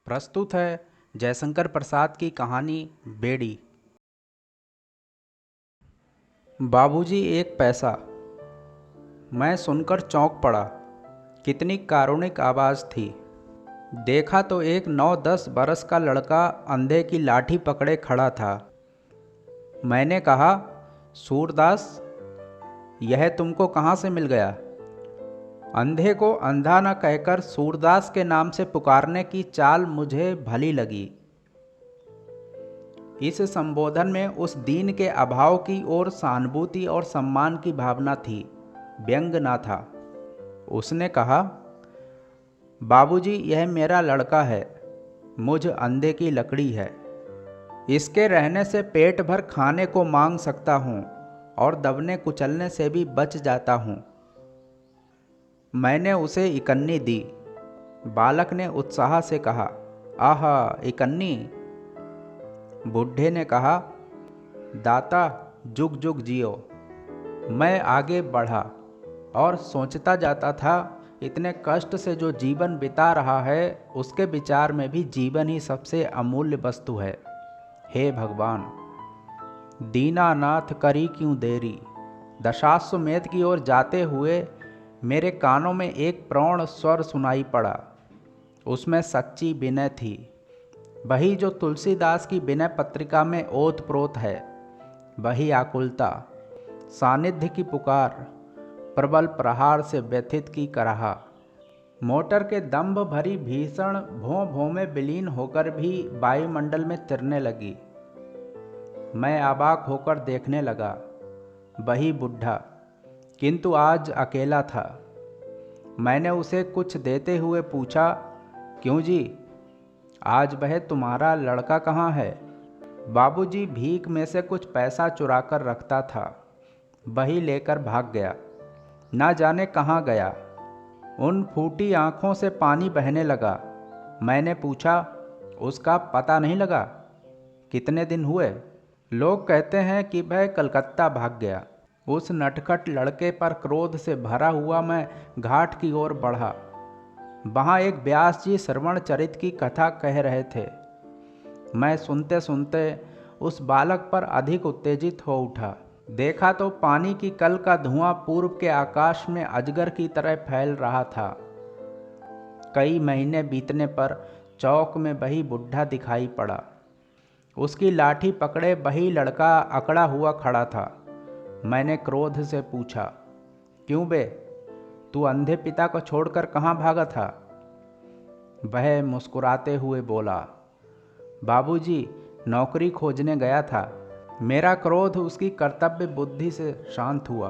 प्रस्तुत है जयशंकर प्रसाद की कहानी बेड़ी। बाबूजी एक पैसा। मैं सुनकर चौंक पड़ा। कितनी कारुणिक आवाज़ थी। देखा तो एक 9-10 बरस का लड़का अंधे की लाठी पकड़े खड़ा था। मैंने कहा, सूरदास, यह तुमको कहाँ से मिल गया? अंधे को अंधा न कहकर सूरदास के नाम से पुकारने की चाल मुझे भली लगी। इस संबोधन में उस दीन के अभाव की ओर सहानुभूति और सम्मान की भावना थी, व्यंग ना था। उसने कहा, बाबूजी, यह मेरा लड़का है, मुझ अंधे की लकड़ी है। इसके रहने से पेट भर खाने को मांग सकता हूँ और दबने कुचलने से भी बच जाता हूँ। मैंने उसे इकन्नी दी। बालक ने उत्साह से कहा, आहा, इकन्नी। बुढ़े ने कहा, दाता, जुग जुग जियो। मैं आगे बढ़ा और सोचता जाता था, इतने कष्ट से जो जीवन बिता रहा है उसके विचार में भी जीवन ही सबसे अमूल्य वस्तु है। हे भगवान, दीनानाथ करी क्यों देरी। दशाश्वमेध की ओर जाते हुए मेरे कानों में एक प्रौढ़ स्वर सुनाई पड़ा। उसमें सच्ची विनय थी, वही जो तुलसीदास की विनय पत्रिका में ओतप्रोत है। वही आकुलता, सानिध्य की पुकार, प्रबल प्रहार से व्यथित की कराहा। मोटर के दंभ भरी भीषण भों भों में विलीन होकर भी वायुमंडल में तिरने लगी। मैं अबाक होकर देखने लगा। वही बुढ़ा, किंतु आज अकेला था। मैंने उसे कुछ देते हुए पूछा, क्यों जी, आज वह तुम्हारा लड़का कहाँ है? बाबूजी भीख में से कुछ पैसा चुरा कर रखता था, वही लेकर भाग गया। ना जाने कहाँ गया। उन फूटी आंखों से पानी बहने लगा। मैंने पूछा, उसका पता नहीं लगा? कितने दिन हुए? लोग कहते हैं कि वह कलकत्ता भाग गया। उस नटखट लड़के पर क्रोध से भरा हुआ मैं घाट की ओर बढ़ा। वहाँ एक व्यास जी श्रवण चरित की कथा कह रहे थे। मैं सुनते सुनते उस बालक पर अधिक उत्तेजित हो उठा। देखा तो पानी की कल का धुआं पूर्व के आकाश में अजगर की तरह फैल रहा था। कई महीने बीतने पर चौक में वही बुढ़ा दिखाई पड़ा। उसकी लाठी पकड़े वही लड़का अकड़ा हुआ खड़ा था। मैंने क्रोध से पूछा, क्यों बे, तू अंधे पिता को छोड़कर कहाँ भागा था? वह मुस्कुराते हुए बोला, बाबूजी, नौकरी खोजने गया था। मेरा क्रोध उसकी कर्तव्य बुद्धि से शांत हुआ।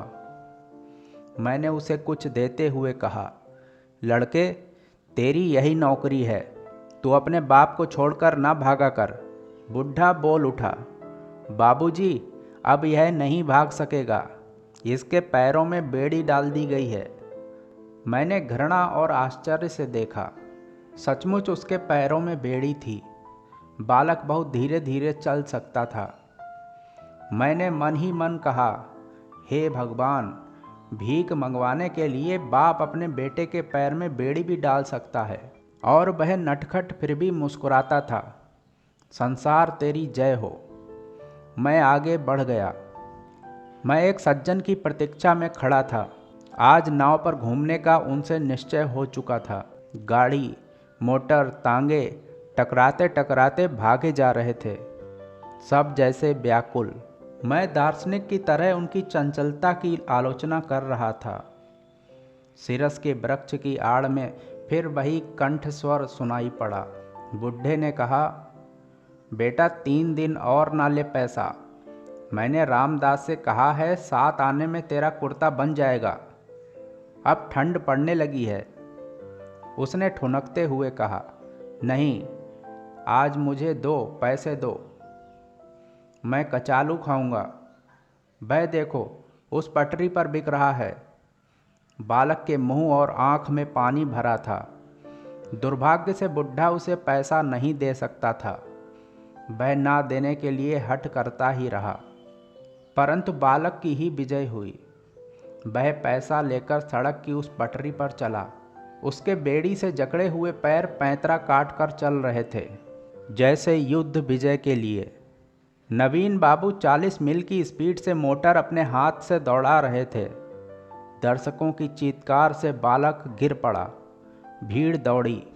मैंने उसे कुछ देते हुए कहा, लड़के, तेरी यही नौकरी है, तू अपने बाप को छोड़कर ना भागा कर। बुढ़ा बोल उठा, बाबूजी, अब यह नहीं भाग सकेगा, इसके पैरों में बेड़ी डाल दी गई है। मैंने घृणा और आश्चर्य से देखा। सचमुच उसके पैरों में बेड़ी थी। बालक बहुत धीरे धीरे चल सकता था। मैंने मन ही मन कहा, हे भगवान, भीख मंगवाने के लिए बाप अपने बेटे के पैर में बेड़ी भी डाल सकता है। और वह नटखट फिर भी मुस्कुराता था। संसार तेरी जय हो। मैं आगे बढ़ गया। मैं एक सज्जन की प्रतीक्षा में खड़ा था। आज नाव पर घूमने का उनसे निश्चय हो चुका था। गाड़ी, मोटर, तांगे टकराते टकराते भागे जा रहे थे, सब जैसे व्याकुल। मैं दार्शनिक की तरह उनकी चंचलता की आलोचना कर रहा था। सिरस के वृक्ष की आड़ में फिर वही कंठ स्वर सुनाई पड़ा। बुढ़े ने कहा, बेटा, 3 दिन और ना ले पैसा। मैंने रामदास से कहा है, 7 आने में तेरा कुर्ता बन जाएगा। अब ठंड पड़ने लगी है। उसने ठुनकते हुए कहा, नहीं, आज मुझे दो पैसे दो, मैं कचालू खाऊंगा। वह देखो, उस पटरी पर बिक रहा है। बालक के मुंह और आंख में पानी भरा था। दुर्भाग्य से बुढ़ा उसे पैसा नहीं दे सकता था। वह ना देने के लिए हठ करता ही रहा, परंतु बालक की ही विजय हुई। वह पैसा लेकर सड़क की उस पटरी पर चला। उसके बेड़ी से जकड़े हुए पैर पैंतरा काट कर चल रहे थे, जैसे युद्ध विजय के लिए। नवीन बाबू 40 मील की स्पीड से मोटर अपने हाथ से दौड़ा रहे थे। दर्शकों की चीत्कार से बालक गिर पड़ा। भीड़ दौड़ी,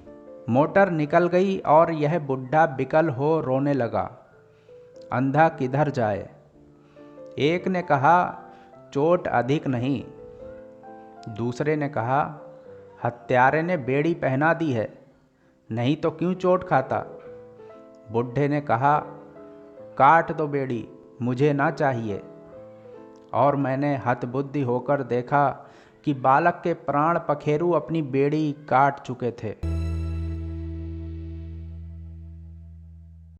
मोटर निकल गई और यह बुढ़ा बिकल हो रोने लगा। अंधा किधर जाए? एक ने कहा, चोट अधिक नहीं। दूसरे ने कहा, हत्यारे ने बेड़ी पहना दी है, नहीं तो क्यों चोट खाता? बुढ़े ने कहा, काट दो बेड़ी, मुझे ना चाहिए। और मैंने हतबुद्धि होकर देखा कि बालक के प्राण पखेरु अपनी बेड़ी काट चुके थे।